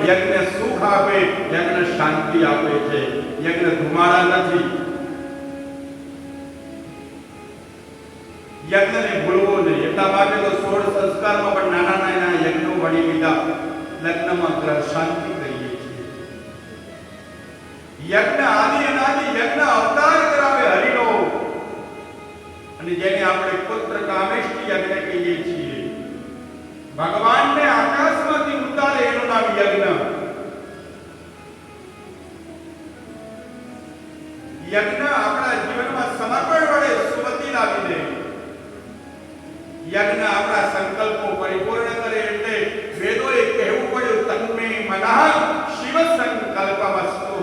યજ્ઞ સુખ આપે, યજ્ઞ શાંતિ આપે છે, યજ્ઞ ધુમાડા નથી. યજ્ઞને ભૂલવો નહીં. એટલા માટે તો 16 સંસ્કારમાં પણ નાના નાના યજ્ઞો વળી લીધા. લગ્નમાં ગ્રહ શાંતિ કહીએ છીએ. યજ્ઞ આદિ અનાદિ યજ્ઞ અવતાર કરાવે હરિનો, અને જેને આપણે પુત્ર કામેષ્ટિ યજ્ઞ કહીએ છીએ. ભગવાનને આકાશમાંથી ઉતારે એનું નામ યજ્ઞ. યજ્ઞ આપણા જીવનમાં સમર્પણ વડે સુમતિ લાવી દે. યજ્ઞ આપણા સંકલ્પો પરિપૂર્ણ કરે. એટલે વેદોએ કહેવું પડ્યું, તન્મે મનઃ શિવ સંકલ્પમસ્તુ.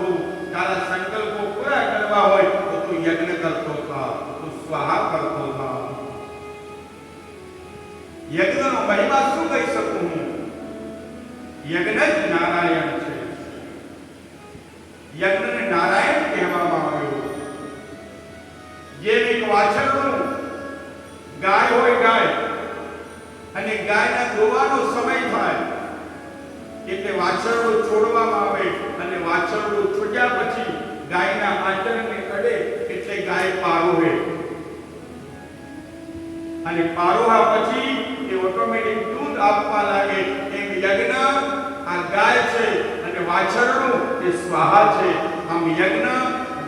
તારા સંકલ્પો પૂરા કરવા હોય તો તું યજ્ઞ કરતો થા, તું સ્વાહા કરતો થા. યજ્ઞનો મહિમા શું કહી શકું હું? યજ્ઞ જ નારાયણ છે. યજ્ઞને નારાયણ કહેવામાં આવ્યો. જેમ એક વાછરડું, ગાય હોય ગાય, અને ગાયના દોવાનો સમય થાય એટલે વાછરડું છોડવામાં આવે, અને વાછરડું છૂટ્યા પછી ગાયના આચરણને અડે એટલે ગાય પારોહે, અને પારોહા પછી એ ઓટોમેટિક દૂધ આપવા લાગે. એમ યજ્ઞ આ ગાય છે અને વાછરડું એ સ્વાહા છે. આમ યજ્ઞ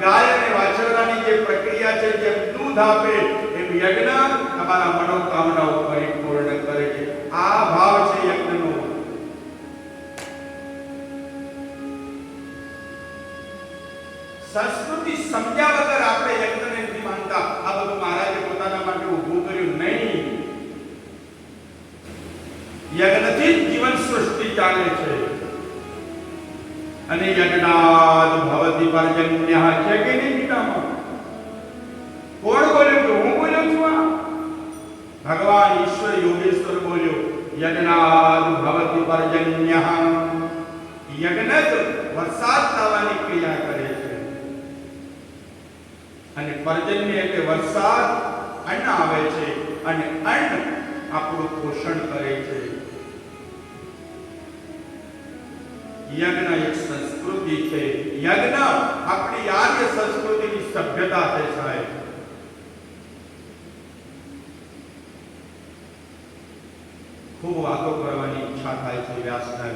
ગાય અને વાછરડાની જે પ્રક્રિયા છે, જેમ દૂધ આપે એમ યજ્ઞ તમારા મનોકામનાઓ પરિપૂર્ણ કરે છે. આ ભાવ છે યજ્ઞનો. સંસ્કૃતિ સમજ્યા વગર આપણે યજ્ઞને નથી માનતા. આ બધું મહારાજે પોતાના માટે ઊભું કર્યું નહીં. યજ્ઞથી જ જીવન સૃષ્ટિ ચાલે છે. અને યજ્ઞાદ ભવતિ પર્જન્યઃ છે કે નહીં ગીતામાં? કોણ બોલ્યું? તો હું બોલ્યો છું. આ ભગવાન ઈશ્વર યોગેશ્વર બોલ્યો, યજ્ઞાદ ભવતિ પર્જન્યઃ. યજ્ઞ જ વરસાદ થવાની ક્રિયા કરે છે. અને પર્જન્ય એટલે વરસાદ, અન્ન આવે છે, અને અન્ન આપણું પોષણ કરે છે. યજ્ઞ એક સંસ્કૃતિ છે. યજ્ઞ આપણી આર્ય સંસ્કૃતિની સભ્યતા છે સાહેબ. ખૂબ વાતો કરવાની ઈચ્છા થાય છે વ્યાસના